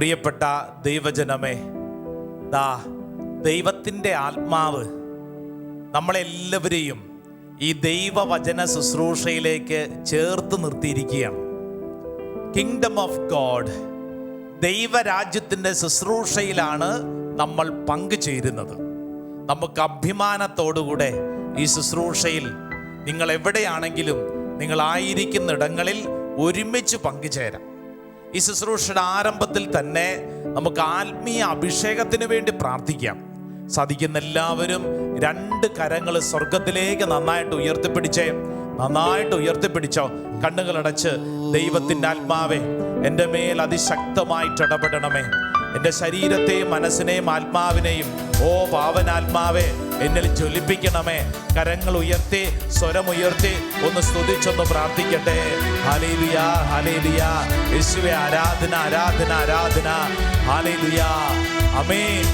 പ്രിയപ്പെട്ട ദൈവജനമേ, ദൈവത്തിൻ്റെ ആത്മാവ് നമ്മളെല്ലാവരെയും ഈ ദൈവവചന ശുശ്രൂഷയിലേക്ക് ചേർത്ത് നിർത്തിയിരിക്കുകയാണ്. കിങ്ഡം ഓഫ് ഗോഡ്, ദൈവരാജ്യത്തിൻ്റെ ശുശ്രൂഷയിലാണ് നമ്മൾ പങ്കുചേരുന്നത്. നമുക്ക് അഭിമാനത്തോടുകൂടെ ഈ ശുശ്രൂഷയിൽ നിങ്ങൾ എവിടെയാണെങ്കിലും നിങ്ങളായിരിക്കുന്നിടങ്ങളിൽ ഒരുമിച്ച് പങ്കുചേരാം. ഈ ശുശ്രൂഷയുടെ ആരംഭത്തിൽ തന്നെ നമുക്ക് ആത്മീയ അഭിഷേകത്തിന് വേണ്ടി പ്രാർത്ഥിക്കാം. സാധിക്കുന്ന എല്ലാവരും 2 കരങ്ങൾ സ്വർഗത്തിലേക്ക് നന്നായിട്ട് ഉയർത്തിപ്പിടിച്ചോ. കണ്ണുകളടച്ച് ദൈവത്തിൻ്റെ ആത്മാവേ, എൻ്റെ മേൽ അതിശക്തമായിട്ട് ഇടപെടണമേ. എൻ്റെ ശരീരത്തെയും മനസ്സിനെയും ആത്മാവിനെയും പാവനാത്മാവേ എന്നിൽ ജ്വലിപ്പിക്കണമേ. കരങ്ങൾ ഉയർത്തി, സ്വരമുയർത്തി ഒന്ന് സ്തുതിച്ചൊന്ന് പ്രാർത്ഥിക്കട്ടെ. ഹല്ലേലൂയ, ഹല്ലേലൂയ. യേശുവേ, ആരാധന, ആരാധന, ആരാധന. ഹല്ലേലൂയ, ആമേൻ.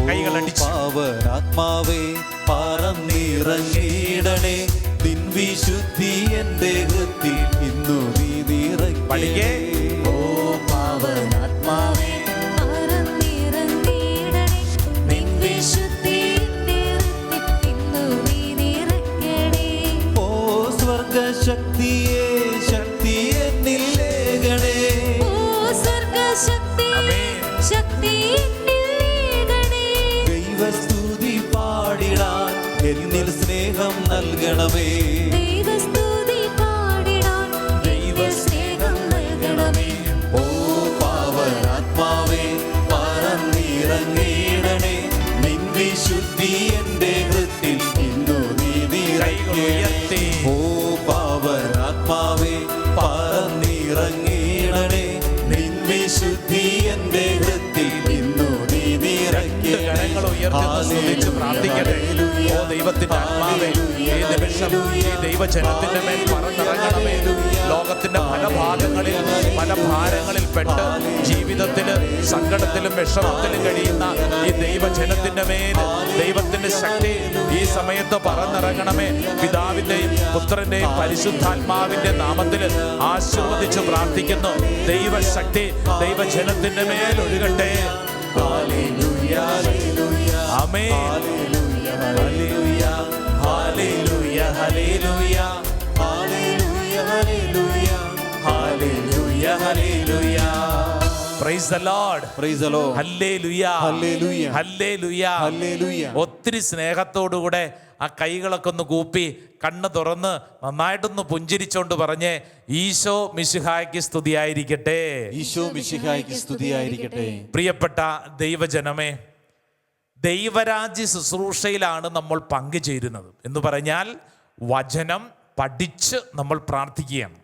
കൈകളടിച്ച് പാവനാത്മാവേ പറന്നിറങ്ങിയിടണേ, നിൻ വിശുദ്ധി എൻ്റെ ഹൃത്തിൽ ഇന്നു നീ നിറയ്ക്കണേ. ഓ പാവനാത്മാവേ പറന്നിറങ്ങിയിടണേ, നിൻ വിശുദ്ധി എൻ്റെ ഹൃത്തിൽ ഇന്നു നീ നിറയ്ക്കണേ. ഓ സ്വർഗശക്തിയേ, ശക്തി എന്നിൽ ലേകണേ. ഓ സ്വർഗശക്തിയേ, ശക്തി ദൈവസ്തുതി പാടിടാൻ എന്നിൽ സ്നേഹം നൽകണമേ. ദൈവസ്തുതി പാടിടാൻ ദൈവസ്നേഹം നൽകണമേ. ഓ പാവനാത്മാവേ പറന്നിറങ്ങിയിടണേ, നിൻ വിശുദ്ധി എൻ്റെ ഹൃത്തിൽ ഇന്നു നീ നിറയ്ക്കണേ. ഓ പാവനാത്മാവേ പറന്നിറങ്ങിയിടണേ, നിൻ വിശുദ്ധി എൻ്റെ ഹൃത്തിൽ ഇന്നു നീ നിറയ്ക്കണേ. പ്രാർത്ഥിക്കട്ടെ. ഓ ദൈവത്തിന്റെ ആത്മാവേ, ഈ നിമിഷം ഈ ദൈവജനത്തിന്റെ മേൽ പറന്നിറങ്ങണമേ. ലോകത്തിന്റെ പല ഭാഗങ്ങളിൽ പല ഭാരങ്ങളിൽ പെട്ട് ജീവിതത്തില് സങ്കടത്തിലും വിഷമത്തിലും കഴിയുന്ന ഈ ദൈവജനത്തിന്റെ മേൽ ദൈവത്തിന്റെ ശക്തി ഈ സമയത്ത് പറന്നിറങ്ങണമേ. പിതാവിന്റെയും പുത്രന്റെയും പരിശുദ്ധാത്മാവിന്റെ നാമത്തിൽ ആശീർവദിച്ച് പ്രാർത്ഥിക്കുന്നു. ദൈവശക്തി ദൈവജനത്തിന്റെ മേൽ ഒഴുകട്ടെ. ഹല്ലേലൂയ, ആമേൻ. ഹല്ലേലൂയ, ഹല്ലേലൂയ, ഹല്ലേലൂയ, ഹല്ലേലൂയ, ഹല്ലേലൂയ, ഹല്ലേലൂയ, ഹല്ലേലൂയ. Praise the Lord, praise the Lord. ഹല്ലേലൂയ, ഹല്ലേലൂയ, ഹല്ലേലൂയ, ഹല്ലേലൂയ. ഒത്തിരി സ്നേഹത്തോടുകൂടെ ആ കൈകളൊക്കെ ഒന്ന് കൂപ്പി കണ്ണ് തുറന്ന് നന്നായിട്ടൊന്ന് പുഞ്ചിരിച്ചോണ്ട് പറഞ്ഞ് ഈശോ മിശിഹായ്ക്ക് സ്തുതിയായിരിക്കട്ടെ. ഈശോ മിശിഹായ്ക്ക് സ്തുതിയായിരിക്കട്ടെ. പ്രിയപ്പെട്ട ദൈവജനമേ, ദൈവരാജ്യ ശുശ്രൂഷയിലാണ് നമ്മൾ പങ്കുചേരുന്നത് എന്ന് പറഞ്ഞാൽ വചനം പഠിച്ച് നമ്മൾ പ്രാർത്ഥിക്കുകയാണ്.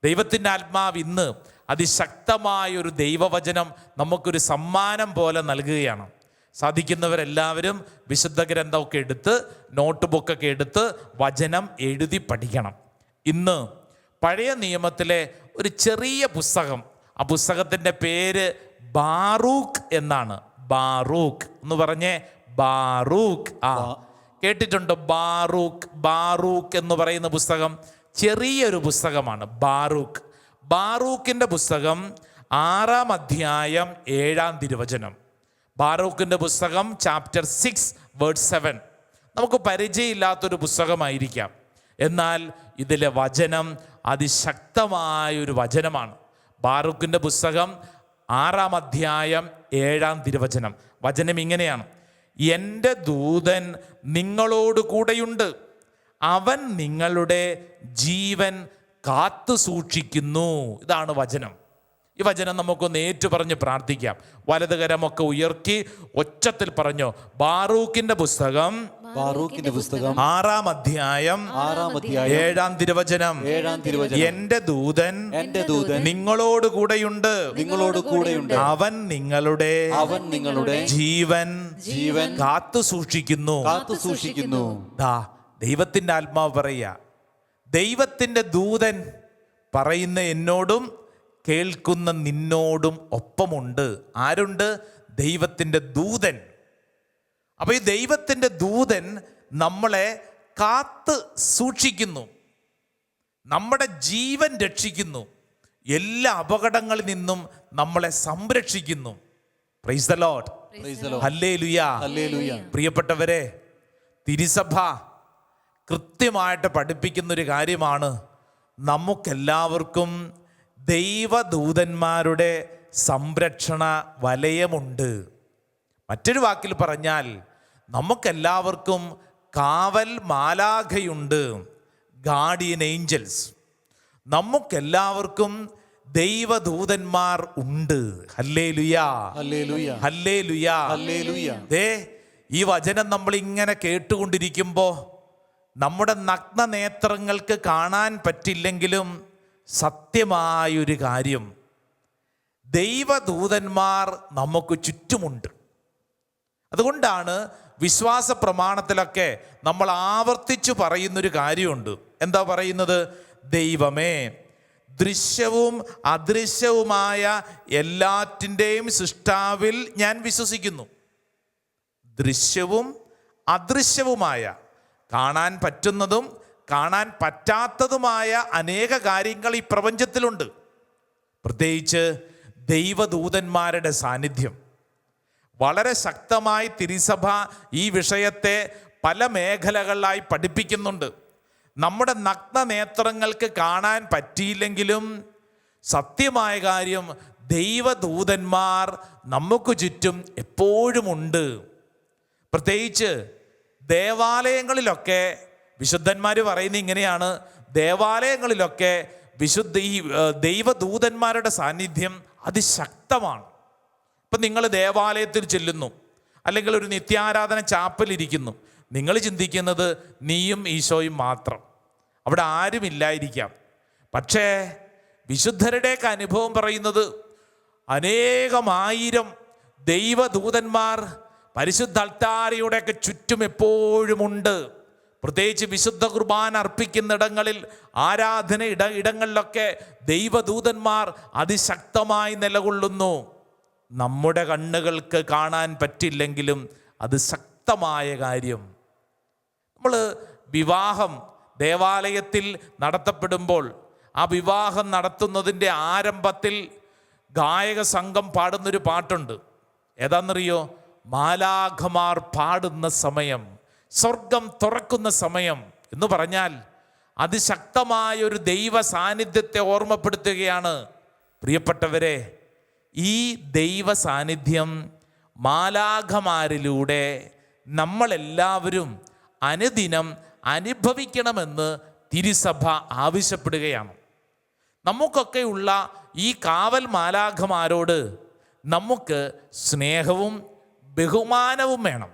ദൈവത്തിൻ്റെ ആത്മാവ് ഇന്ന് അതിശക്തമായൊരു ദൈവവചനം നമുക്കൊരു സമ്മാനം പോലെ നൽകുകയാണ്. സാധിക്കുന്നവരെല്ലാവരും വിശുദ്ധ ഗ്രന്ഥമൊക്കെ എടുത്ത് നോട്ട് ബുക്കൊക്കെ എടുത്ത് വചനം എഴുതി പഠിക്കണം. ഇന്ന് പഴയ നിയമത്തിലെ ഒരു ചെറിയ പുസ്തകം, ആ പുസ്തകത്തിൻ്റെ പേര് ബാറൂക്ക് എന്നാണ്. ബാറൂക്ക് എന്ന് പറഞ്ഞേ, ബാറൂക്ക്. കേട്ടിട്ടുണ്ടോ ബാറൂക്ക്? ബാറൂക്ക് എന്ന് പറയുന്ന പുസ്തകം ചെറിയൊരു പുസ്തകമാണ് ബാറൂക്ക്. ബാറൂക്കിൻ്റെ പുസ്തകം 6-ാം അധ്യായം 7-ാം തിരുവചനം. ബാറൂക്കിൻ്റെ പുസ്തകം ചാപ്റ്റർ 6 വേഴ്സ് 7. നമുക്ക് പരിചയമില്ലാത്തൊരു പുസ്തകമായിരിക്കാം, എന്നാൽ ഇതിലെ വചനം അതിശക്തമായൊരു വചനമാണ്. ബാറൂക്കിൻ്റെ പുസ്തകം 6-ാം അധ്യായം 7-ാം തിരുവചനം. വചനം ഇങ്ങനെയാണ്: എൻ്റെ ദൂതൻ നിങ്ങളോട് കൂടെയുണ്ട്, അവൻ നിങ്ങളുടെ ജീവൻ കാത്തു സൂക്ഷിക്കുന്നു. ഇതാണ് വചനം. ഈ വചനം നമുക്കൊന്ന് ഏറ്റുപറഞ്ഞ് പ്രാർത്ഥിക്കാം. വലതുകരമൊക്കെ ഉയർത്തി ഒച്ചത്തിൽ പറഞ്ഞോ. ബാറൂക്കിന്റെ പുസ്തകം 6-ാം അധ്യായം 7-ാം തിരുവചനം. എൻ്റെ ദൂതൻ നിങ്ങളോട് കൂടെയുണ്ട്, അവൻ നിങ്ങളുടെ ജീവൻ കാത്തു സൂക്ഷിക്കുന്നു. ദൈവത്തിന്റെ ആത്മാവ് പറയുക, ദൈവത്തിന്റെ ദൂതൻ പറയുന്ന എന്നോടും കേൾക്കുന്ന നിന്നോടും ഒപ്പമുണ്ട്. ആരുണ്ട്? ദൈവത്തിൻ്റെ ദൂതൻ. അപ്പോൾ ഈ ദൈവത്തിൻ്റെ ദൂതൻ നമ്മളെ കാത്ത് സൂക്ഷിക്കുന്നു, നമ്മുടെ ജീവൻ രക്ഷിക്കുന്നു. എല്ലാ അപകടങ്ങളിൽ നിന്നും നമ്മളെ സംരക്ഷിക്കുന്നു. Praise the Lord. Praise the Lord. Hallelujah. Hallelujah. പ്രിയപ്പെട്ടവരെ, തിരുസഭ കൃത്യമായിട്ട് പഠിപ്പിക്കുന്നൊരു കാര്യമാണ്, നമുക്കെല്ലാവർക്കും ദൈവദൂതന്മാരുടെ സംരക്ഷണ വലയമുണ്ട്. മറ്റൊരു വാക്കിൽ പറഞ്ഞാൽ നമുക്കെല്ലാവർക്കും കാവൽ മാലാഖയുണ്ട്, ഗാർഡിയൻ ഏഞ്ചൽസ്. നമുക്കെല്ലാവർക്കും ദൈവദൂതന്മാർ ഉണ്ട്. ഹല്ലേലൂയ, ഹല്ലേലൂയ. ഹല്ലേലൂയ, ഹല്ലേലൂയ. ദേ ഈ വചനം നമ്മൾ ഇങ്ങനെ കേട്ടുകൊണ്ടിരിക്കുമ്പോൾ നമ്മുടെ നഗ്ന നേത്രങ്ങൾക്ക് കാണാൻ പറ്റില്ലെങ്കിലും സത്യമായൊരു കാര്യം, ദൈവദൂതന്മാർ നമുക്ക് ചുറ്റുമുണ്ട്. അതുകൊണ്ടാണ് വിശ്വാസ പ്രമാണത്തിലൊക്കെ നമ്മൾ ആവർത്തിച്ചു പറയുന്നൊരു കാര്യമുണ്ട്. എന്താ പറയുന്നത്? ദൈവമേ, ദൃശ്യവും അദൃശ്യവുമായ എല്ലാറ്റിൻ്റെയും സൃഷ്ടാവിൽ ഞാൻ വിശ്വസിക്കുന്നു. ദൃശ്യവും അദൃശ്യവുമായ, കാണാൻ പറ്റുന്നതും കാണാൻ പറ്റാത്തതുമായ അനേക കാര്യങ്ങൾ ഈ പ്രപഞ്ചത്തിലുണ്ട്. പ്രത്യേകിച്ച് ദൈവദൂതന്മാരുടെ സാന്നിധ്യം വളരെ ശക്തമായി തിരുസഭ ഈ വിഷയത്തെ പല മേഖലകളിലായി പഠിപ്പിക്കുന്നുണ്ട്. നമ്മുടെ നഗ്ന നേത്രങ്ങൾക്ക് കാണാൻ പറ്റിയില്ലെങ്കിലും സത്യമായ കാര്യം, ദൈവദൂതന്മാർ നമുക്ക് ചുറ്റും എപ്പോഴുമുണ്ട്. പ്രത്യേകിച്ച് ദേവാലയങ്ങളിലൊക്കെ വിശുദ്ധന്മാർ പറയുന്നത് ഇങ്ങനെയാണ്, ദേവാലയങ്ങളിലൊക്കെ ഈ ദൈവദൂതന്മാരുടെ സാന്നിധ്യം അതിശക്തമാണ്. ഇപ്പം നിങ്ങൾ ദേവാലയത്തിൽ ചെല്ലുന്നു, അല്ലെങ്കിൽ ഒരു നിത്യാരാധന ചാപ്പലിരിക്കുന്നു, നിങ്ങൾ ചിന്തിക്കുന്നത് നീയും ഈശോയും മാത്രം, അവിടെ ആരുമില്ലായിരിക്കാം. പക്ഷേ വിശുദ്ധരുടെയൊക്കെ അനുഭവം പറയുന്നത് അനേകമായിരം ദൈവദൂതന്മാർ പരിശുദ്ധ അൾത്താരയുടെയൊക്കെ ചുറ്റും എപ്പോഴുമുണ്ട്. പ്രത്യേകിച്ച് വിശുദ്ധ കുർബാന അർപ്പിക്കുന്നിടങ്ങളിൽ, ആരാധന ഇടങ്ങളിലൊക്കെ ദൈവദൂതന്മാർ അതിശക്തമായി നിലകൊള്ളുന്നു. നമ്മുടെ കണ്ണുകൾക്ക് കാണാൻ പറ്റില്ലെങ്കിലും അത് ശക്തമായ കാര്യം. നമ്മൾ വിവാഹം ദേവാലയത്തിൽ നടത്തപ്പെടുമ്പോൾ ആ വിവാഹം നടത്തുന്നതിൻ്റെ ആരംഭത്തിൽ ഗായക സംഘം പാടുന്നൊരു പാട്ടുണ്ട്. ഏതാണെന്നറിയോ? മാലാഖമാർ പാടുന്ന സമയം, സ്വർഗം തുറക്കുന്ന സമയം എന്ന് പറഞ്ഞാൽ അതിശക്തമായ ഒരു ദൈവ സാന്നിധ്യത്തെ ഓർമ്മപ്പെടുത്തുകയാണ്. പ്രിയപ്പെട്ടവരെ, ഈ ദൈവ സാന്നിധ്യം മാലാഖമാരിലൂടെ നമ്മളെല്ലാവരും അനുദിനം അനുഭവിക്കണമെന്ന് തിരുസഭ ആവശ്യപ്പെടുകയാണ്. നമുക്കൊക്കെയുള്ള ഈ കാവൽ മാലാഖമാരോട് നമുക്ക് സ്നേഹവും ബഹുമാനവും വേണം.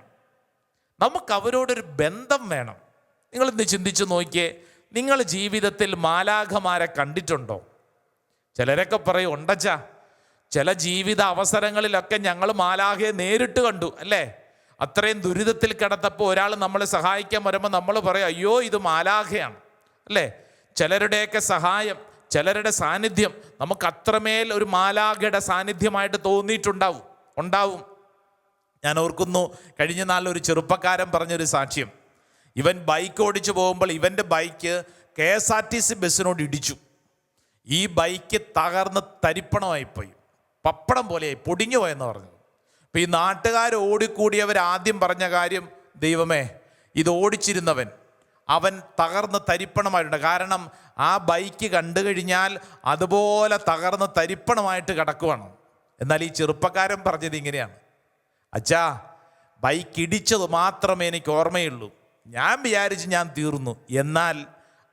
നമുക്കവരോടൊരു ബന്ധം വേണം. നിങ്ങളിന്ന് ചിന്തിച്ച് നോക്കിയേ, നിങ്ങൾ ജീവിതത്തിൽ മാലാഖമാരെ കണ്ടിട്ടുണ്ടോ? ചിലരൊക്കെ പറയും, ഉണ്ടച്ചാ, ചില ജീവിത അവസരങ്ങളിലൊക്കെ ഞങ്ങൾ മാലാഖയെ നേരിട്ട് കണ്ടു, അല്ലേ? അത്രയും ദുരിതത്തിൽ കിടന്നപ്പോൾ ഒരാൾ നമ്മളെ സഹായിക്കാൻ വരുമ്പോൾ നമ്മൾ പറയും, അയ്യോ ഇത് മാലാഖയാണ്, അല്ലേ? ചിലരുടെയൊക്കെ സഹായം, ചിലരുടെ സാന്നിധ്യം നമുക്ക് അത്രമേൽ ഒരു മാലാഖയുടെ സാന്നിധ്യമായിട്ട് ഉണ്ടാവും. ഞാൻ ഓർക്കുന്നു, കഴിഞ്ഞ നാളിൽ ഒരു ചെറുപ്പക്കാരൻ പറഞ്ഞൊരു സാക്ഷ്യം. ഇവൻ ബൈക്ക് ഓടിച്ചു പോകുമ്പോൾ ഇവൻ്റെ ബൈക്ക് KSRTC ബസ്സിനോട് ഇടിച്ചു. ഈ ബൈക്ക് തകർന്ന് തരിപ്പണമായിപ്പോയി, പപ്പടം പോലെയായി, പൊടിഞ്ഞു പോയെന്ന് പറഞ്ഞു. അപ്പം ഈ നാട്ടുകാർ ഓടിക്കൂടിയവർ ആദ്യം പറഞ്ഞ കാര്യം, ദൈവമേ, ഇത് ഓടിച്ചിരുന്നവൻ അവൻ തകർന്ന് തരിപ്പണമായിട്ടുണ്ട്. കാരണം ആ ബൈക്ക് കണ്ടു കഴിഞ്ഞാൽ അതുപോലെ തകർന്ന് തരിപ്പണമായിട്ട് കിടക്കുവാണ്. എന്നാൽ ഈ ചെറുപ്പക്കാരൻ പറഞ്ഞത് ഇങ്ങനെയാണ്, അച്ഛാ, ബൈക്ക് ഇടിച്ചത് മാത്രമേ എനിക്ക് ഓർമ്മയുള്ളൂ. ഞാൻ വിചാരിച്ച് ഞാൻ തീർന്നു. എന്നാൽ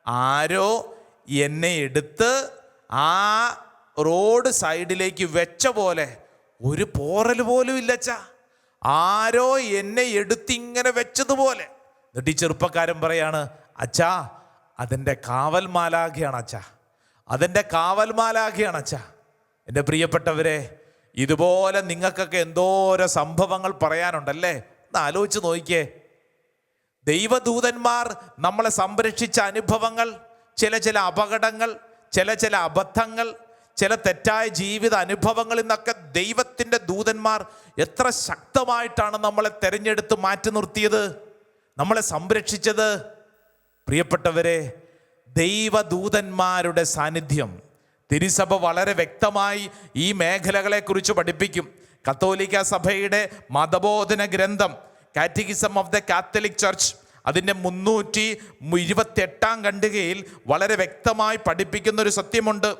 ആരോ എന്നെ എടുത്ത് ആ റോഡ് സൈഡിലേക്ക് വെച്ച പോലെ, ഒരു പോറൽ പോലും ഇല്ലച്ചാ, ആരോ എന്നെ എടുത്തിങ്ങനെ വെച്ചതുപോലെ. എന്നിട്ട് ഈ ചെറുപ്പക്കാരൻ പറയാണ്, അച്ഛാ, അതെൻ്റെ കാവൽ മാലാഖയാണ് അച്ഛാ, അതെൻ്റെ കാവൽ മാലാഖയാണ് അച്ഛാ. എൻ്റെ പ്രിയപ്പെട്ടവരെ, ഇതുപോലെ നിങ്ങൾക്കൊക്കെ എന്തോരോ സംഭവങ്ങൾ പറയാനുണ്ടല്ലേ? ഒന്ന് ആലോചിച്ച് നോക്കിയേ. ദൈവദൂതന്മാർ നമ്മളെ സംരക്ഷിച്ച അനുഭവങ്ങൾ, ചില അപകടങ്ങൾ, ചില അബദ്ധങ്ങൾ, ചില തെറ്റായ ജീവിത അനുഭവങ്ങളിൽ നിന്നൊക്കെ ദൈവത്തിൻ്റെ ദൂതന്മാർ എത്ര ശക്തമായിട്ടാണ് നമ്മളെ തെരഞ്ഞെടുത്ത് മാറ്റി നിർത്തിയത്, നമ്മളെ സംരക്ഷിച്ചത്. പ്രിയപ്പെട്ടവരെ, ദൈവദൂതന്മാരുടെ സാന്നിധ്യം തിരുസഭ വളരെ വ്യക്തമായി ഈ മേഖലകളെക്കുറിച്ച് പഠിപ്പിക്കും. കത്തോലിക്ക സഭയുടെ മതബോധന ഗ്രന്ഥം catechism of the Catholic church അതിൻ്റെ 328 ഖണ്ഡികയിൽ വളരെ വ്യക്തമായി പഠിപ്പിക്കുന്ന ഒരു സത്യമുണ്ട്.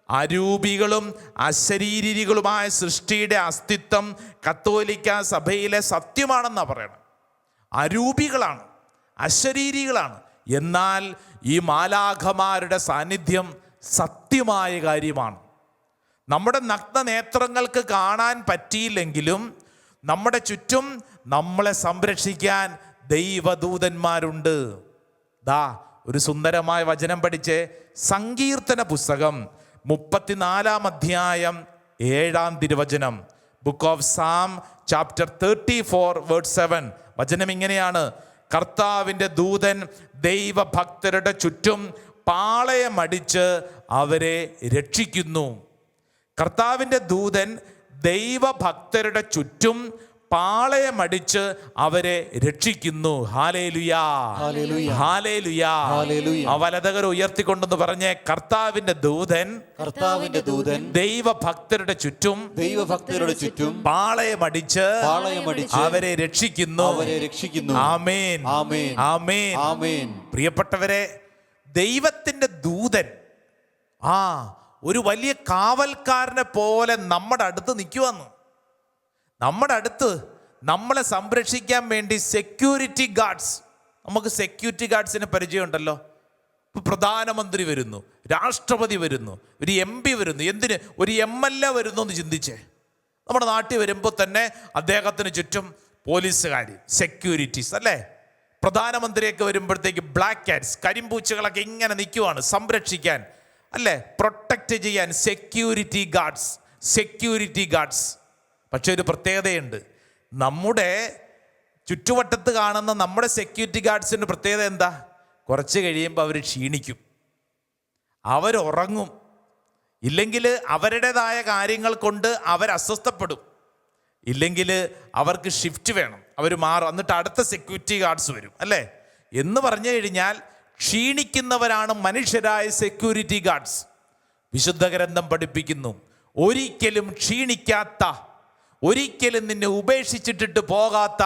അരൂപികളും അശരീരികളുമായ സൃഷ്ടിയുടെ അസ്തിത്വം കത്തോലിക്ക സഭയിലെ സത്യമാണെന്നാണ് പറയണം. അരൂപികളാണ്, അശരീരികളാണ്, എന്നാൽ ഈ മാലാഖമാരുടെ സാന്നിധ്യം സത്യമായ കാര്യമാണ്. നമ്മുടെ നഗ്ന നേത്രങ്ങൾക്ക് കാണാൻ പറ്റിയില്ലെങ്കിലും നമ്മുടെ ചുറ്റും നമ്മളെ സംരക്ഷിക്കാൻ ദൈവദൂതന്മാരുണ്ട്. ദാ ഒരു സുന്ദരമായ വചനം പഠിച്ച് സങ്കീർത്തന പുസ്തകം 34 അധ്യായം 7 തിരുവചനം. Book of Psalm chapter 34 verse 7. വചനം ഇങ്ങനെയാണ്: കർത്താവിൻ്റെ ദൂതൻ ദൈവഭക്തരുടെ ചുറ്റും പാളയമടിച്ച് അവരെ രക്ഷിക്കുന്നു. കർത്താവിൻ്റെ ദൂതൻ ദൈവഭക്തരുടെ ചുറ്റും പാളയമടിച്ച് അവരെ രക്ഷിക്കുന്നു. Hallelujah, hallelujah. ആ വലതുകരം ഉയർത്തിക്കൊണ്ടെന്ന് പറഞ്ഞേ, കർത്താവിന്റെ ദൂതൻ ദൈവഭക്തരുടെ ചുറ്റും പാളയമടിച്ച് അവരെ രക്ഷിക്കുന്നു. ആമേൻ, ആമേൻ, ആമേൻ. പ്രിയപ്പെട്ടവരെ, ദൈവത്തിന്റെ ദൂതൻ ഒരു വലിയ കാവൽക്കാരനെ പോലെ നമ്മുടെ അടുത്ത് നിൽക്കുവന്ന്. നമ്മുടെ അടുത്ത് നമ്മളെ സംരക്ഷിക്കാൻ വേണ്ടി സെക്യൂരിറ്റി ഗാർഡ്സ്. നമുക്ക് സെക്യൂരിറ്റി ഗാർഡ്സിന് പരിചയമുണ്ടല്ലോ. ഇപ്പോൾ പ്രധാനമന്ത്രി വരുന്നു, രാഷ്ട്രപതി വരുന്നു, ഒരു MP വരുന്നു. എന്തിന്? ഒരു MLA വരുന്നു എന്ന് ചിന്തിച്ചേ. നമ്മുടെ നാട്ടിൽ വരുമ്പോൾ തന്നെ അദ്ദേഹത്തിന് ചുറ്റും പോലീസുകാർ, സെക്യൂരിറ്റീസ് അല്ലേ. പ്രധാനമന്ത്രിയൊക്കെ വരുമ്പോഴത്തേക്ക് ബ്ലാക്ക് കാറ്റ്സ്, കരിമ്പൂച്ചകളൊക്കെ ഇങ്ങനെ നിൽക്കുവാണ് സംരക്ഷിക്കാൻ അല്ലേ, പ്രൊട്ടക്റ്റ് ചെയ്യാൻ. Security guards, security guards. പക്ഷെ ഒരു പ്രത്യേകതയുണ്ട്. നമ്മുടെ ചുറ്റുവട്ടത്ത് കാണുന്ന നമ്മുടെ സെക്യൂരിറ്റി ഗാർഡ്സിൻ്റെ പ്രത്യേകത എന്താ? കുറച്ച് കഴിയുമ്പോൾ അവർ ക്ഷീണിക്കും, അവരുറങ്ങും, ഇല്ലെങ്കിൽ അവരുടേതായ കാര്യങ്ങൾ കൊണ്ട് അവർ അസ്വസ്ഥപ്പെടും, ഇല്ലെങ്കിൽ അവർക്ക് ഷിഫ്റ്റ് വേണം, അവർ മാറും, എന്നിട്ട് അടുത്ത സെക്യൂരിറ്റി ഗാർഡ്സ് വരും അല്ലേ. എന്ന് പറഞ്ഞു കഴിഞ്ഞാൽ ക്ഷീണിക്കുന്നവരാണ് മനുഷ്യരായ സെക്യൂരിറ്റി ഗാർഡ്സ്. വിശുദ്ധ ഗ്രന്ഥം പഠിപ്പിക്കുന്നു, ഒരിക്കലും ക്ഷീണിക്കാത്ത, ഒരിക്കലും നിന്നെ ഉപേക്ഷിച്ചിട്ടിട്ട് പോകാത്ത,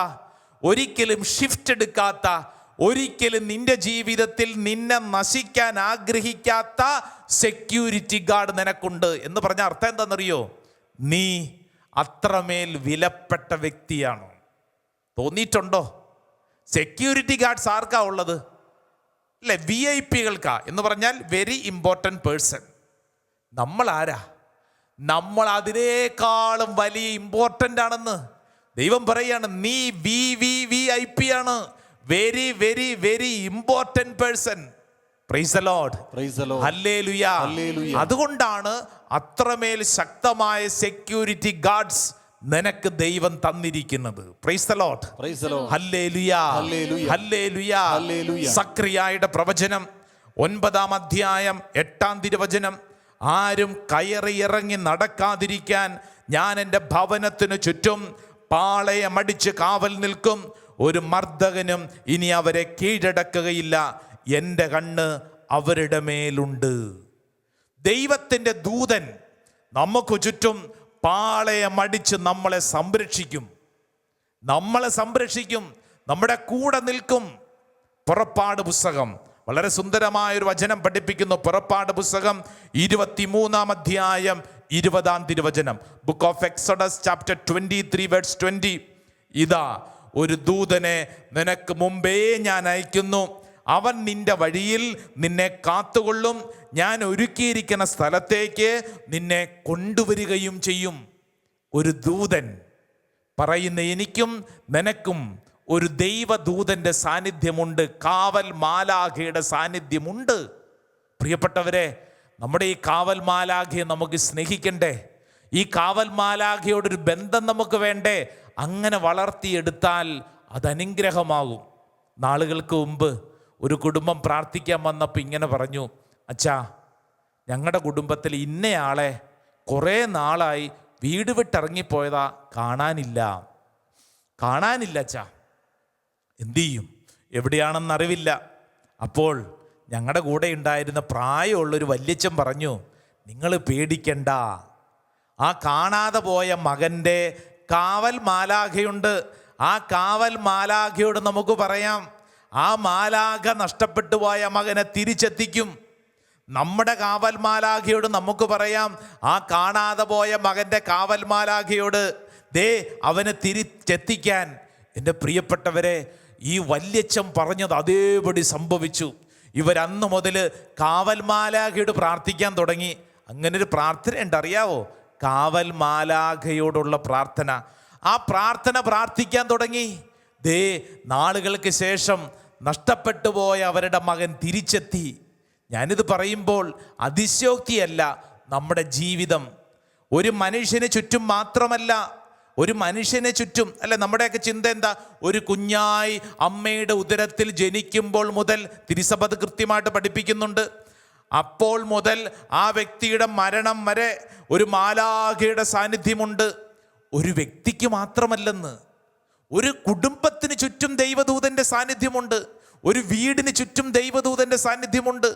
ഒരിക്കലും ഷിഫ്റ്റ് എടുക്കാത്ത, ഒരിക്കലും നിന്റെ ജീവിതത്തിൽ നിന്നെ നശിക്കാൻ ആഗ്രഹിക്കാത്ത സെക്യൂരിറ്റി ഗാർഡ് നിനക്കുണ്ട്. എന്ന് പറഞ്ഞ അർത്ഥം എന്താണെന്നറിയോ? നീ അത്രമേൽ വിലപ്പെട്ട വ്യക്തിയാണ്. തോന്നിയിട്ടുണ്ടോ? സെക്യൂരിറ്റി ഗാർഡ്സ് ആർക്കാ ഉള്ളത്? അല്ലേ, VIP-കൾക്കാ. എന്ന് പറഞ്ഞാൽ വെരി ഇമ്പോർട്ടൻറ്റ് പേഴ്സൺ. നമ്മൾ ആരാ? നമ്മൾ അതിനേക്കാളും വലിയ ഇമ്പോർട്ടൻ്റ് ആണെന്ന് ദൈവം പറയാണ്. നീ VIP ആണ്, very very very important person. Praise the Lord, ഹല്ലേലൂയ. അതുകൊണ്ടാണ് അത്രമേൽ ശക്തമായ സെക്യൂരിറ്റി ഗാർഡ്സ് നിനക്ക് ദൈവം തന്നിരിക്കുന്നത്. പ്രൈസ് ദി ലോർഡ്, ഹല്ലേലൂയ, ഹല്ലേലൂയ. സക്രിയായുടെ പ്രവചനം 9 അധ്യായം 8 തിരുവചനം. ആരും കയറിയിറങ്ങി നടക്കാതിരിക്കാൻ ഞാൻ എൻ്റെ ഭവനത്തിനു ചുറ്റും പാളയമടിച്ച് കാവൽ നിൽക്കും. ഒരു മർദ്ദകനും ഇനി അവരെ കീഴടക്കുകയില്ല. എൻ്റെ കണ്ണ് അവരുടെ മേലുണ്ട്. ദൈവത്തിൻ്റെ ദൂതൻ നമുക്ക് ചുറ്റും പാളയമടിച്ച് നമ്മളെ സംരക്ഷിക്കും, നമ്മളെ സംരക്ഷിക്കും, നമ്മുടെ കൂടെ നിൽക്കും. പുറപ്പാട് പുസ്തകം വളരെ സുന്ദരമായൊരു വചനം പഠിപ്പിക്കുന്നു. പുറപ്പാട് പുസ്തകം 23 അധ്യായം 20 തിരുവചനം. Book of Exodus chapter 23 verse 20. ഇതാ, ഒരു ദൂതനെ നിനക്ക് മുമ്പേ ഞാൻ അയക്കുന്നു. അവൻ നിന്റെ വഴിയിൽ നിന്നെ കാത്തുകൊള്ളും. ഞാൻ ഒരുക്കിയിരിക്കുന്ന സ്ഥലത്തേക്ക് നിന്നെ കൊണ്ടുവരികയും ചെയ്യും. ഒരു ദൂതൻ പറയുന്ന എനിക്കും നിനക്കും ഒരു ദൈവദൂതൻ്റെ സാന്നിധ്യമുണ്ട്, കാവൽ മാലാഖയുടെ സാന്നിധ്യമുണ്ട്. പ്രിയപ്പെട്ടവരെ, നമ്മുടെ ഈ കാവൽ മാലാഖയെ നമുക്ക് സ്നേഹിക്കണ്ടേ? ഈ കാവൽ മാലാഖയോടൊരു ബന്ധം നമുക്ക് വേണ്ടേ? അങ്ങനെ വളർത്തിയെടുത്താൽ അത് അനുഗ്രഹമാകും. നാളുകൾക്ക് മുമ്പ് ഒരു കുടുംബം പ്രാർത്ഥിക്കാൻ വന്നപ്പോൾ ഇങ്ങനെ പറഞ്ഞു, അച്ഛാ, ഞങ്ങളുടെ കുടുംബത്തിൽ ഇന്നയാളെ കുറേ നാളായി വീട് വിട്ടിറങ്ങിപ്പോയതാ, കാണാനില്ല അച്ഛാ. എന്തു ചെയ്യും? എവിടെയാണെന്നറിവില്ല. അപ്പോൾ ഞങ്ങളുടെ കൂടെ ഉണ്ടായിരുന്ന പ്രായമുള്ളൊരു വല്യച്ഛൻ പറഞ്ഞു, നിങ്ങൾ പേടിക്കണ്ട. ആ കാണാതെ പോയ മകൻ്റെ കാവൽ മാലാഖയുണ്ട്. ആ കാവൽ മാലാഖയോട് നമുക്ക് പറയാം, ആ മാലാഖ നഷ്ടപ്പെട്ടു പോയ മകനെ തിരിച്ചെത്തിക്കും. നമ്മുടെ കാവൽ മാലാഖയോട് നമുക്ക് പറയാം, ആ കാണാതെ പോയ മകൻ്റെ കാവൽ മാലാഖയോട്, ദേ അവനെ തിരിച്ചെത്തിക്കാൻ. എൻ്റെ പ്രിയപ്പെട്ടവരെ, ഈ വല്യച്ഛൻ പറഞ്ഞത് അതേപടി സംഭവിച്ചു. ഇവരന്ന് മുതൽ കാവൽ മാലാഖയോട് പ്രാർത്ഥിക്കാൻ തുടങ്ങി. അങ്ങനൊരു പ്രാർത്ഥന ഉണ്ടറിയാവോ? കാവൽ മാലാഖയോടുള്ള പ്രാർത്ഥന. ആ പ്രാർത്ഥന പ്രാർത്ഥിക്കാൻ തുടങ്ങി. ദേ നാളുകൾക്ക് ശേഷം നഷ്ടപ്പെട്ടു പോയ അവരുടെ മകൻ തിരിച്ചെത്തി. ഞാനിത് പറയുമ്പോൾ അതിശയോക്തിയല്ല. നമ്മുടെ ജീവിതം ഒരു മനുഷ്യന് ചുറ്റും മാത്രമല്ല, ഒരു മനുഷ്യനെ ചുറ്റും അല്ല. നമ്മുടെയൊക്കെ ചിന്ത എന്താ? ഒരു കുഞ്ഞായി അമ്മയുടെ ഉദരത്തിൽ ജനിക്കുമ്പോൾ മുതൽ തിരുസഭ കൃത്യമായിട്ട് പഠിപ്പിക്കുന്നുണ്ട്. അപ്പോൾ മുതൽ ആ വ്യക്തിയുടെ മരണം വരെ ഒരു മാലാഖയുടെ സാന്നിധ്യമുണ്ട്. ഒരു വ്യക്തിക്ക് മാത്രമല്ലെന്ന്, ഒരു കുടുംബത്തിന് ചുറ്റും ദൈവദൂതൻ്റെ സാന്നിധ്യമുണ്ട്. ഒരു വീടിന് ചുറ്റും ദൈവദൂതൻ്റെ സാന്നിധ്യമുണ്ട്.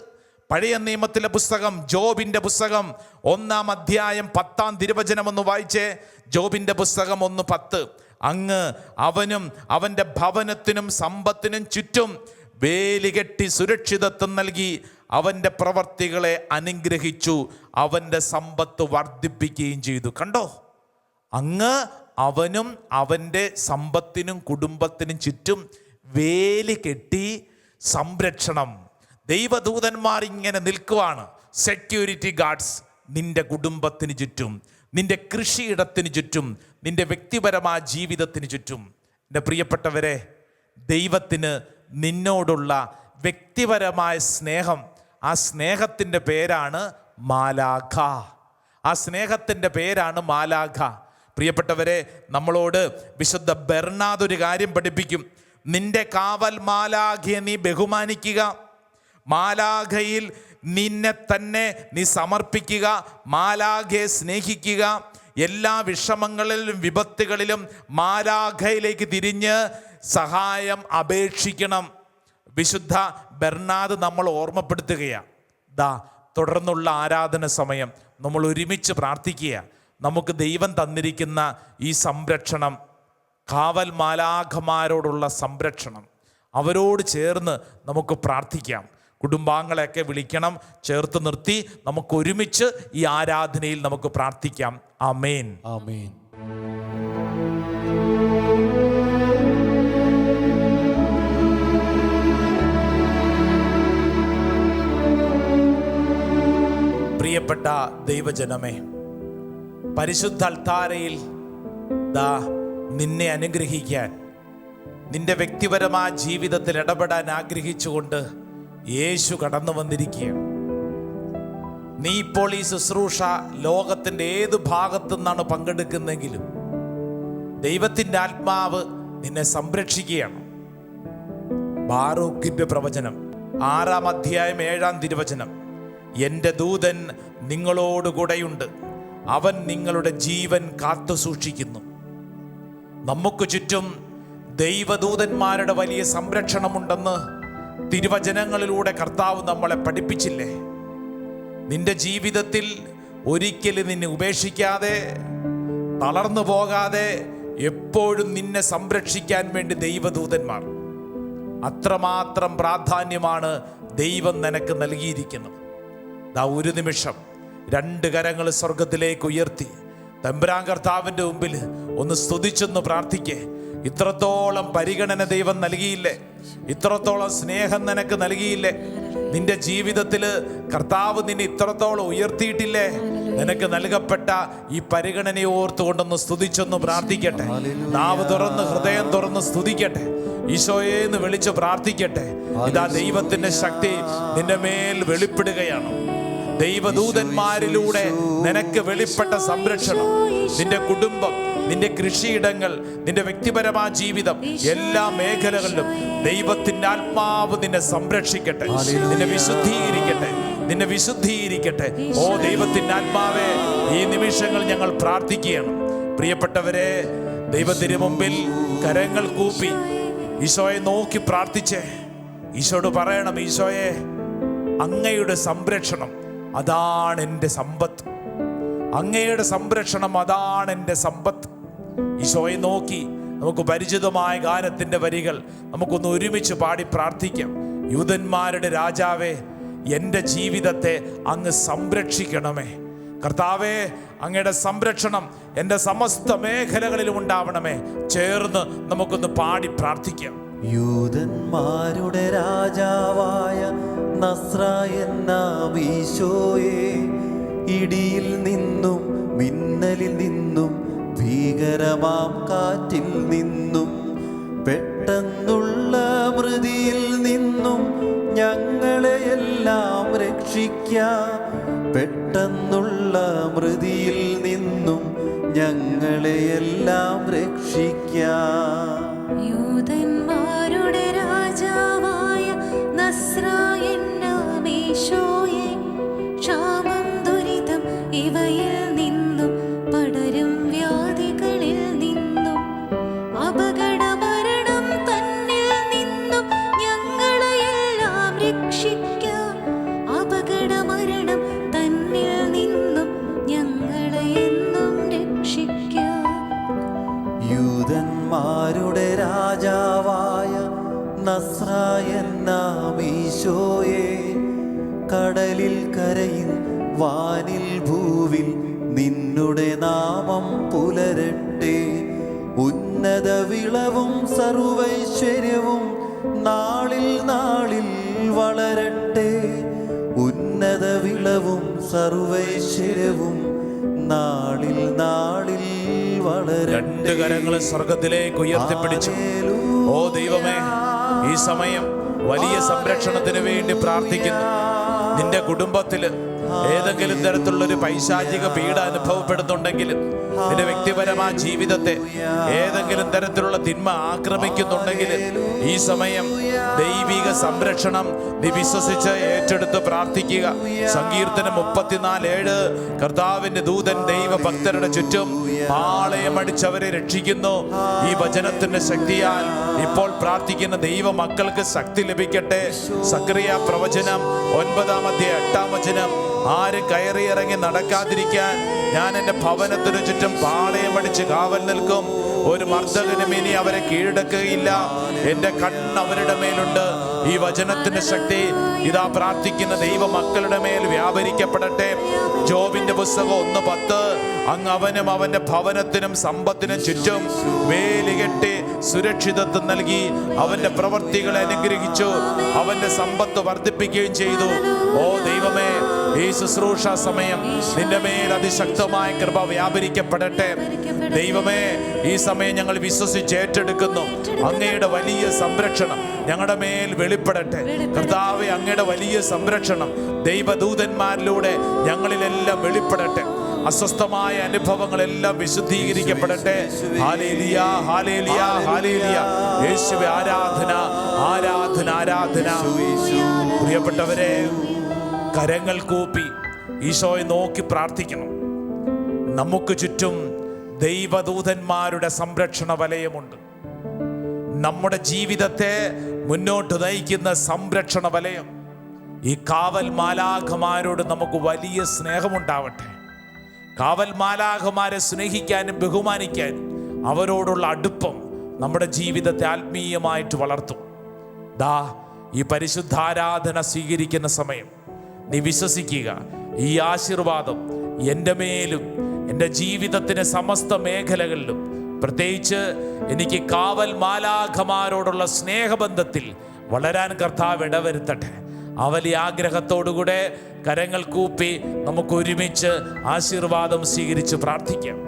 പഴയ നിയമത്തിലെ പുസ്തകം, ജോബിൻ്റെ പുസ്തകം 1-ാം അധ്യായം 10-ാം തിരുവചനം ഒന്ന് വായിച്ചേ. ജോബിൻ്റെ പുസ്തകം 1:10. അങ്ങ് അവനും അവൻ്റെ ഭവനത്തിനും സമ്പത്തിനും ചുറ്റും വേലി കെട്ടി സുരക്ഷിതത്വം നൽകി അവൻ്റെ പ്രവർത്തികളെ അനുഗ്രഹിച്ചു, അവൻ്റെ സമ്പത്ത് വർദ്ധിപ്പിക്കുകയും ചെയ്തു. കണ്ടോ? അങ്ങ് അവനും അവൻ്റെ സമ്പത്തിനും കുടുംബത്തിനും ചുറ്റും വേലി കെട്ടി സംരക്ഷണം. ദൈവദൂതന്മാർ ഇങ്ങനെ നിൽക്കുവാണ്, സെക്യൂരിറ്റി ഗാർഡ്സ്, നിന്റെ കുടുംബത്തിന് ചുറ്റും, നിന്റെ കൃഷിയിടത്തിന് ചുറ്റും, നിന്റെ വ്യക്തിപരമായ ജീവിതത്തിന് ചുറ്റും. എൻ്റെ പ്രിയപ്പെട്ടവരെ, ദൈവത്തിന് നിന്നോടുള്ള വ്യക്തിപരമായ സ്നേഹം, ആ സ്നേഹത്തിൻ്റെ പേരാണ് മാലാഖ. ആ സ്നേഹത്തിൻ്റെ പേരാണ് മാലാഖ. പ്രിയപ്പെട്ടവരെ, നമ്മളോട് വിശുദ്ധ ബെർണാദ് ഒരു കാര്യം പഠിപ്പിക്കും. നിന്റെ കാവൽ മാലാഖയെ നീ ബഹുമാനിക്കുക, മാലാഖയിൽ നിന്നെ തന്നെ നീ സമർപ്പിക്കുക, മാലാഖയെ സ്നേഹിക്കുക. എല്ലാ വിഷമങ്ങളിലും വിപത്തുകളിലും മാലാഖയിലേക്ക് തിരിഞ്ഞ് സഹായം അപേക്ഷിക്കണം. വിശുദ്ധ ബെർണാദ് നമ്മൾ ഓർമ്മപ്പെടുത്തുകയാണ്. തുടർന്നുള്ള ആരാധന സമയം നമ്മൾ ഒരുമിച്ച് പ്രാർത്ഥിക്കുക. നമുക്ക് ദൈവം തന്നിരിക്കുന്ന ഈ സംരക്ഷണം, കാവൽ മാലാഖമാരോടുള്ള സംരക്ഷണം, അവരോട് ചേർന്ന് നമുക്ക് പ്രാർത്ഥിക്കാം. കുടുംബാംഗങ്ങളെയൊക്കെ വിളിക്കണം, ചേർത്ത് നിർത്തി നമുക്ക് ഒരുമിച്ച് ഈ ആരാധനയിൽ നമുക്ക് പ്രാർത്ഥിക്കാം. ആമേൻ, ആമേൻ. പ്രിയപ്പെട്ട ദൈവജനമേ, പരിശുദ്ധ അൾത്താരയിൽ നിന്നെ അനുഗ്രഹിക്കാൻ, നിന്റെ വ്യക്തിപരമായ ജീവിതത്തിൽ ഇടപെടാൻ ആഗ്രഹിച്ചുകൊണ്ട് യേശു കടന്നു വന്നിരിക്കുകയാണ്. നീ ഇപ്പോൾ ഈ ശുശ്രൂഷ ലോകത്തിൻ്റെ ഏത് ഭാഗത്തു നിന്നാണ് പങ്കെടുക്കുന്നെങ്കിലും ദൈവത്തിൻ്റെ ആത്മാവ് നിന്നെ സംരക്ഷിക്കുകയാണ്. ബാറൂക്കിന്റെ പ്രവചനം 6-ാം അധ്യായം 7-ാം തിരുവചനം. എൻ്റെ ദൂതൻ നിങ്ങളോടുകൂടെയുണ്ട്, അവൻ നിങ്ങളുടെ ജീവൻ കാത്തു സൂക്ഷിക്കുന്നു. നമുക്ക് ചുറ്റും ദൈവദൂതന്മാരുടെ വലിയ സംരക്ഷണമുണ്ടെന്ന് തിരുവചനങ്ങളിലൂടെ കർത്താവ് നമ്മളെ പഠിപ്പിച്ചില്ലേ? നിന്റെ ജീവിതത്തിൽ ഒരിക്കലും നിന്നെ ഉപേക്ഷിക്കാതെ, തളർന്നു പോകാതെ എപ്പോഴും നിന്നെ സംരക്ഷിക്കാൻ വേണ്ടി ദൈവദൂതന്മാർ. അത്രമാത്രം പ്രാധാന്യമാണ് ദൈവം നിനക്ക് നൽകിയിരിക്കുന്നത്. ഒരു നിമിഷം 2 കരങ്ങൾ സ്വർഗത്തിലേക്ക് ഉയർത്തി തമ്പുരാൻ കർത്താവിൻ്റെ മുമ്പിൽ ഒന്ന് സ്തുതിച്ചൊന്ന് പ്രാർത്ഥിക്കേ. ഇത്രത്തോളം പരിഗണന ദൈവം നൽകിയില്ലേ? ഇത്രത്തോളം സ്നേഹം നിനക്ക് നൽകിയില്ലേ? നിന്റെ ജീവിതത്തിൽ കർത്താവ് നിന്നെ ഇത്രത്തോളം ഉയർത്തിയിട്ടില്ലേ? നിനക്ക് നൽകപ്പെട്ട ഈ പരിഗണനയെ ഓർത്തുകൊണ്ടൊന്ന് സ്തുതിച്ചൊന്ന് പ്രാർത്ഥിക്കട്ടെ. നാവ് തുറന്ന് ഹൃദയം തുറന്ന് സ്തുതിക്കട്ടെ. ഈശോയെന്ന് വിളിച്ച് പ്രാർത്ഥിക്കട്ടെ. ഇതാ ദൈവത്തിന്റെ ശക്തി നിന്റെ മേൽ വെളിപ്പെടുകയാണ്. ദൈവദൂതന്മാരിലൂടെ നിനക്ക് വെളിപ്പെട്ട സംരക്ഷണം, നിന്റെ കുടുംബം, നിന്റെ കൃഷിയിടങ്ങൾ, നിന്റെ വ്യക്തിപരമായ ജീവിതം, എല്ലാ മേഖലകളിലും ദൈവത്തിന്റെ ആത്മാവ് നിന്നെ സംരക്ഷിക്കട്ടെ, നിന്നെ വിശുദ്ധീകരിക്കട്ടെ, നിന്നെ വിശുദ്ധീകരിക്കട്ടെ. ഓ ദൈവത്തിന്റെ ആത്മാവേ, ഈ നിമിഷങ്ങൾ ഞങ്ങൾ പ്രാർത്ഥിക്കുകയാണ്. പ്രിയപ്പെട്ടവരെ, ദൈവത്തിന് മുമ്പിൽ കരങ്ങൾ കൂപ്പി ഈശോയെ നോക്കി പ്രാർത്ഥിച്ചേ. ഈശോയോട് പറയണം, ഈശോയെ, അങ്ങയുടെ സംരക്ഷണം അതാണ് എൻ്റെ സമ്പത്ത്. അങ്ങയുടെ സംരക്ഷണം അതാണ് എൻ്റെ സമ്പത്ത്. ഈശോയെ നോക്കി നമുക്ക് പരിചിതമായ ഗാനത്തിൻ്റെ വരികൾ നമുക്കൊന്ന് ഒരുമിച്ച് പാടി പ്രാർത്ഥിക്കാം. യൂതന്മാരുടെ രാജാവേ, എൻ്റെ ജീവിതത്തെ അങ്ങ് സംരക്ഷിക്കണമേ. കർത്താവേ, അങ്ങയുടെ സംരക്ഷണം എൻ്റെ സമസ്ത മേഖലകളിലും ഉണ്ടാവണമേ. ചേർന്ന് നമുക്കൊന്ന് പാടി പ്രാർത്ഥിക്കാം. യൂതന്മാരുടെ രാജാവായ നസ്രായനാം ഈശോയെ, ഇടിയിൽ നിന്നും മിന്നലിൽ നിന്നും ഭീകരമാം കാറ്റിൽ നിന്നും പെട്ടെന്നുള്ള മൃതിയിൽ നിന്നും ഞങ്ങളെയെല്ലാം രക്ഷിക്കാം. പെട്ടെന്നുള്ള മൃതിയിൽ നിന്നും ഞങ്ങളെയെല്ലാം രക്ഷിക്കാം. യൂതന്മാരുടെ രാജാവായ നസ്രായനാം ഈശോയെ, ക്ഷാമം ദുരിതം ഇവയിൽ നിന്നും പടരും വ്യാധികളിൽ നിന്നും അപകട മരണം തന്നിൽ നിന്നും ഞങ്ങളെയെല്ലാം രക്ഷിക്കാം. അപകട മരണം തന്നിൽ നിന്നും ഞങ്ങളെയെന്നും രക്ഷിക്കാം. യൂതന്മാരുടെ രാജാവായ നസ്രായനാം ഈശോയെ, കടലിൽ കരയിൽ വാനിൽ ഭൂവിൽ നിന്നുടെ നാമം പുലരട്ടെ. ഉന്നത വിളവും സർവൈശ്വര്യവും നാളിൽ നാളിൽ വളരട്ടെ. ഉന്നത വിളവും സർവൈശ്വര്യവും നാളിൽ നാളിൽ വളരട്ടെ. രണ്ട് കരങ്ങളും സ്വർഗത്തിലേക്ക് ഉയർത്തിപ്പിടിച്ചു. ഓ ദൈവമേ, ഈ സമയം വലിയ സംരക്ഷണത്തിന് വേണ്ടി പ്രാർത്ഥിക്കുന്നു. നിന്റെ കുടുംബത്തിൽ ഏതെങ്കിലും തരത്തിലുള്ളൊരു പൈശാചിക പീഡ അനുഭവപ്പെടുന്നുണ്ടെങ്കിൽ, നിന്റെ വ്യക്തിപരമായ ജീവിതത്തെ ഏതെങ്കിലും തരത്തിലുള്ള തിന്മ ആക്രമിക്കുന്നുണ്ടെങ്കിൽ, ഈ സമയം ദൈവിക സംരക്ഷണം നീ വിശ്വസിച്ച് ഏറ്റെടുത്ത് പ്രാർത്ഥിക്കുക. സങ്കീർത്തനം 34:7 കർത്താവിന്റെ ദൂതൻ ദൈവഭക്തരുടെ ചുറ്റും പാളയമടിച്ചവരെ രക്ഷിക്കുന്നു. ഈ വചനത്തിന്റെ ശക്തിയാൽ ഇപ്പോൾ പ്രാർത്ഥിക്കുന്ന ദൈവ മക്കൾക്ക് ശക്തി ലഭിക്കട്ടെ. സക്രിയ പ്രവചനം 9:8 ആരും കയറിയിറങ്ങി നടക്കാതിരിക്കാൻ ഞാൻ എൻ്റെ ഭവനത്തിനു ചുറ്റും പാളയമടിച്ച് കാവൽ നിൽക്കും. ഒരു മർദ്ദകനും ഇനി അവരെ കീഴടക്കുകയില്ല. എൻ്റെ കണ്ണ് അവരുടെ മേലുണ്ട്. ഈ വചനത്തിന്റെ ശക്തി ഇതാ പ്രാർത്ഥിക്കുന്ന ദൈവ മക്കളുടെ മേൽ വ്യാപരിക്കപ്പെടട്ടെ. ജോബിന്റെ പുസ്തകം 1:10 അങ്ങ് അവനും അവന്റെ ഭവനത്തിനും സമ്പത്തിനും ചുറ്റും വേലികെട്ടി സുരക്ഷിതത്വം നൽകി അവന്റെ പ്രവൃത്തികളെ അനുഗ്രഹിച്ചു. അവന്റെ സമ്പത്ത് വർദ്ധിപ്പിക്കുകയും ചെയ്തു. ഓ ദൈവമേ, ഈ ശുശ്രൂഷ സമയം നിന്റെ മേൽ അതിശക്തമായ കൃപ വ്യാപരിക്കപ്പെടട്ടെ. ദൈവമേ, ഈ സമയം ഞങ്ങൾ വിശ്വസിച്ച് ഏറ്റെടുക്കുന്നു. അങ്ങയുടെ വലിയ സംരക്ഷണം ഞങ്ങളുടെ മേൽ വെളിപ്പെടട്ടെ. കർത്താവേ, അങ്ങയുടെ വലിയ സംരക്ഷണം ദൈവദൂതന്മാരിലൂടെ ഞങ്ങളിലെല്ലാം വെളിപ്പെടട്ടെ. അസ്വസ്ഥമായ അനുഭവങ്ങളെല്ലാം വിശുദ്ധീകരിക്കപ്പെടട്ടെ. ഹല്ലേലൂയ, ഹല്ലേലൂയ, ഹല്ലേലൂയ. യേശുവേ, ആരാധന, ആരാധന, ആരാധന. പ്രിയപ്പെട്ടവരെ, കരങ്ങൾ കൂപ്പി ഈശോയെ നോക്കി പ്രാർത്ഥിക്കണം. നമുക്ക് ചുറ്റും ദൈവദൂതന്മാരുടെ സംരക്ഷണ വലയമുണ്ട്. നമ്മുടെ ജീവിതത്തെ മുന്നോട്ട് നയിക്കുന്ന സംരക്ഷണ വലയം. ഈ കാവൽ മാലാഖമാരോട് നമുക്ക് വലിയ സ്നേഹമുണ്ടാവട്ടെ. കാവൽ മാലാഖമാരെ സ്നേഹിക്കാനും ബഹുമാനിക്കാനും അവരോടുള്ള അടുപ്പം നമ്മുടെ ജീവിതത്തെ ആത്മീയമായിട്ട് വളർത്തും. ദാ ഈ പരിശുദ്ധാരാധന സ്വീകരിക്കുന്ന സമയം നീ വിശ്വസിക്കുക, ഈ ആശീർവാദം എൻ്റെ മേലും എൻ്റെ ജീവിതത്തിൻ്റെ സമസ്ത മേഖലകളിലും, പ്രത്യേകിച്ച് എനിക്ക് കാവൽ മാലാഖമാരോടുള്ള സ്നേഹബന്ധത്തിൽ വളരാൻ കർത്താവ് ഇടവരുത്തട്ടെ. ആ വലിയ ആഗ്രഹത്തോടുകൂടെ കരങ്ങൾ കൂപ്പി നമുക്ക് ഒരുമിച്ച് ആശീർവാദം സ്വീകരിച്ച് പ്രാർത്ഥിക്കാം.